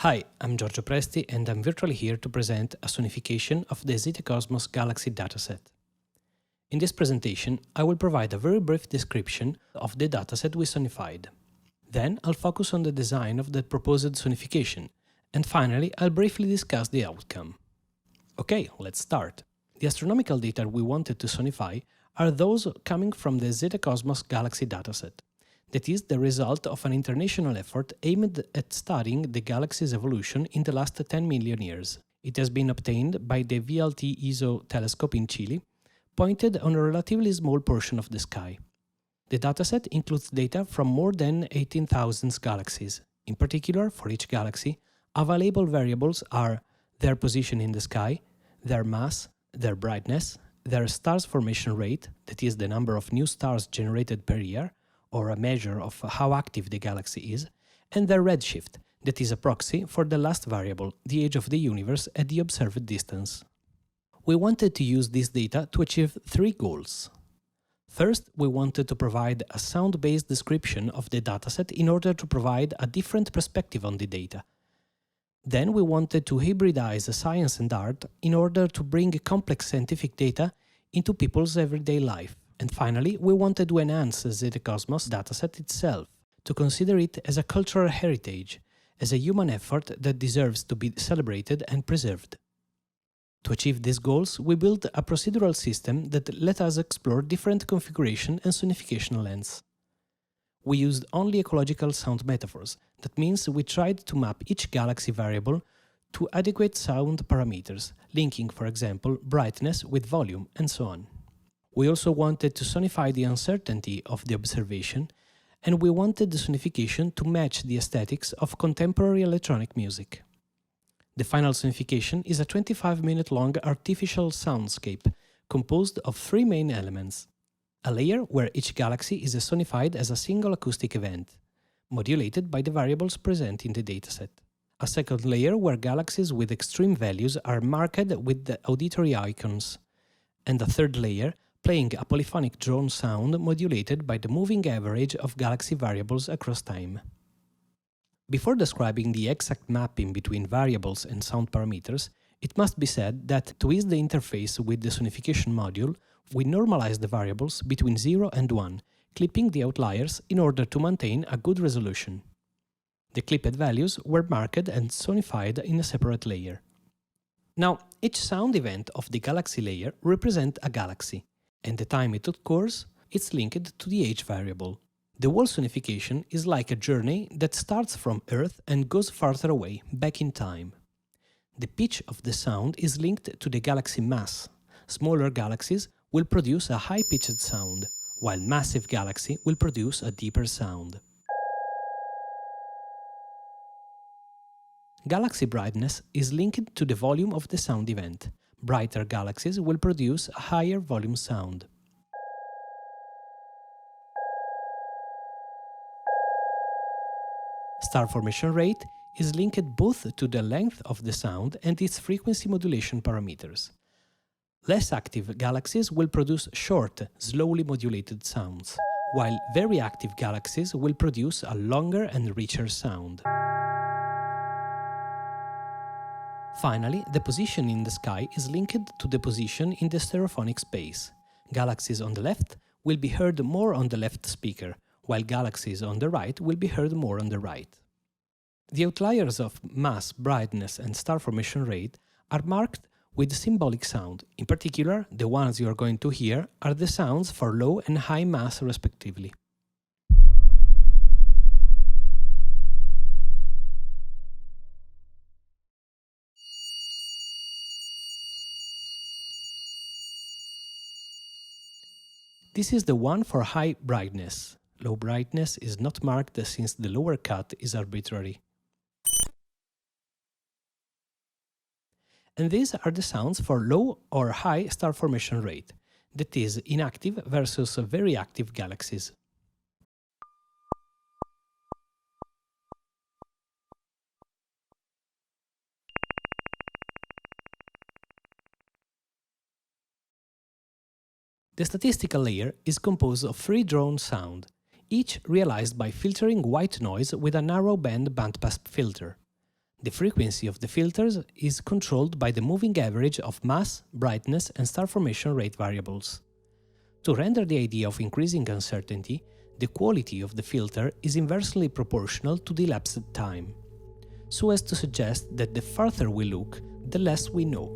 Hi, I'm Giorgio Presti and I'm virtually here to present a sonification of the Sonicosmos galaxy dataset. In this presentation, I will provide a very brief description of the dataset we sonified. Then I'll focus on the design of the proposed sonification, and finally I'll briefly discuss the outcome. Okay, let's start. The astronomical data we wanted to sonify are those coming from the Sonicosmos galaxy dataset. That is the result of an international effort aimed at studying the galaxy's evolution in the last 10 million years. It has been obtained by the VLT-ESO telescope in Chile, pointed on a relatively small portion of the sky. The dataset includes data from more than 18,000 galaxies. In particular, for each galaxy, available variables are their position in the sky, their mass, their brightness, their star's formation rate, that is the number of new stars generated per year, or a measure of how active the galaxy is, and their redshift, that is a proxy for the last variable, the age of the universe at the observed distance. We wanted to use this data to achieve three goals. First, we wanted to provide a sound-based description of the dataset in order to provide a different perspective on the data. Then we wanted to hybridize science and art in order to bring complex scientific data into people's everyday life. And finally, we wanted to enhance the Sonicosmos dataset itself, to consider it as a cultural heritage, as a human effort that deserves to be celebrated and preserved. To achieve these goals, we built a procedural system that let us explore different configuration and sonification lengths. We used only ecological sound metaphors. That means we tried to map each galaxy variable to adequate sound parameters, linking, for example, brightness with volume and so on. We also wanted to sonify the uncertainty of the observation, and we wanted the sonification to match the aesthetics of contemporary electronic music. The final sonification is a 25-minute-long artificial soundscape composed of three main elements: a layer where each galaxy is sonified as a single acoustic event, modulated by the variables present in the dataset; a second layer where galaxies with extreme values are marked with the auditory icons; and a third layer playing a polyphonic drone sound modulated by the moving average of galaxy variables across time. Before describing the exact mapping between variables and sound parameters, it must be said that to ease the interface with the sonification module, we normalized the variables between 0 and 1, clipping the outliers in order to maintain a good resolution. The clipped values were marked and sonified in a separate layer. Now, each sound event of the galaxy layer represents a galaxy, and the time it occurs is linked to the age variable. The whole sonification is like a journey that starts from Earth and goes farther away, back in time. The pitch of the sound is linked to the galaxy mass. Smaller galaxies will produce a high-pitched sound, while massive galaxy will produce a deeper sound. Galaxy brightness is linked to the volume of the sound event. Brighter galaxies will produce a higher volume sound. Star formation rate is linked both to the length of the sound and its frequency modulation parameters. Less active galaxies will produce short, slowly modulated sounds, while very active galaxies will produce a longer and richer sound. Finally, the position in the sky is linked to the position in the stereophonic space. Galaxies on the left will be heard more on the left speaker, while galaxies on the right will be heard more on the right. The outliers of mass, brightness and star formation rate are marked with symbolic sound. In particular, the ones you are going to hear are the sounds for low and high mass respectively. This is the one for high brightness. Low brightness is not marked since the lower cut is arbitrary. And these are the sounds for low or high star formation rate, that is, inactive versus very active galaxies. The statistical layer is composed of three drone sound, each realized by filtering white noise with a narrow band bandpass filter. The frequency of the filters is controlled by the moving average of mass, brightness and star formation rate variables. To render the idea of increasing uncertainty, the quality of the filter is inversely proportional to the elapsed time, so as to suggest that the further we look, the less we know.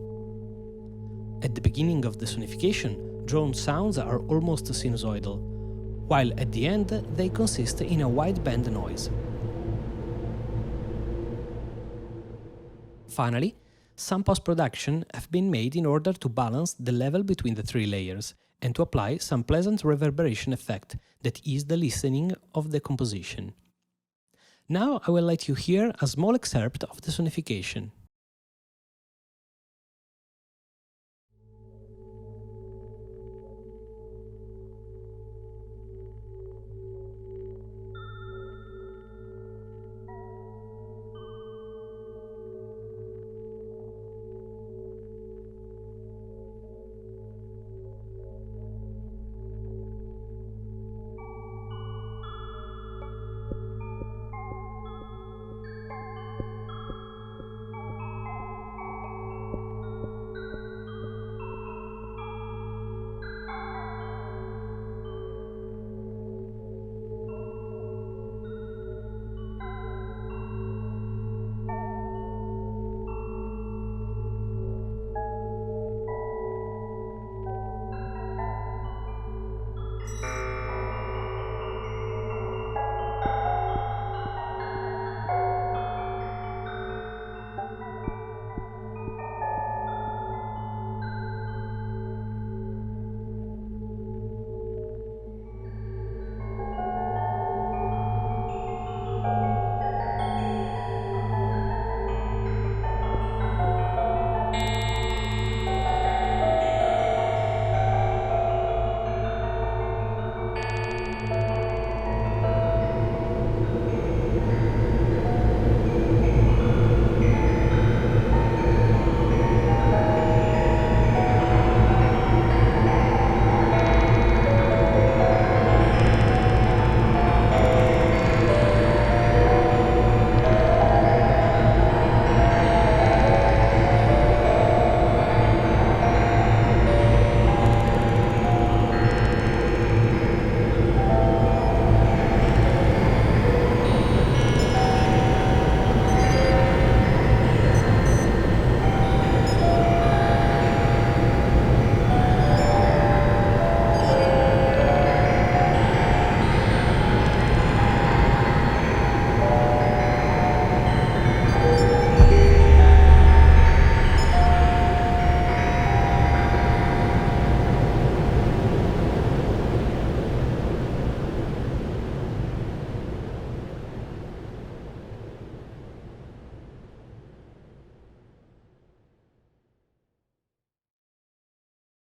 At the beginning of the sonification, drawn sounds are almost sinusoidal, while at the end they consist in a wideband noise. Finally, some post-production have been made in order to balance the level between the three layers and to apply some pleasant reverberation effect that ease the listening of the composition. Now I will let you hear a small excerpt of the sonification.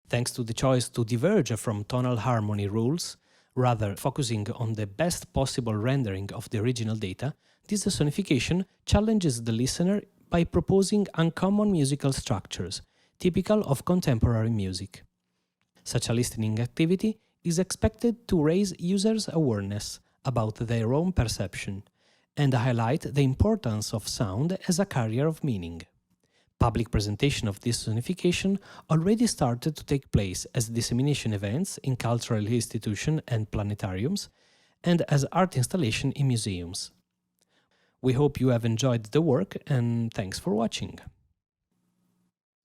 Thanks to the choice to diverge from tonal harmony rules, rather focusing on the best possible rendering of the original data, this sonification challenges the listener by proposing uncommon musical structures, typical of contemporary music. Such a listening activity is expected to raise users' awareness about their own perception and highlight the importance of sound as a carrier of meaning. Public presentation of this sonification already started to take place as dissemination events in cultural institutions and planetariums, and as art installation in museums. We hope you have enjoyed the work, and thanks for watching.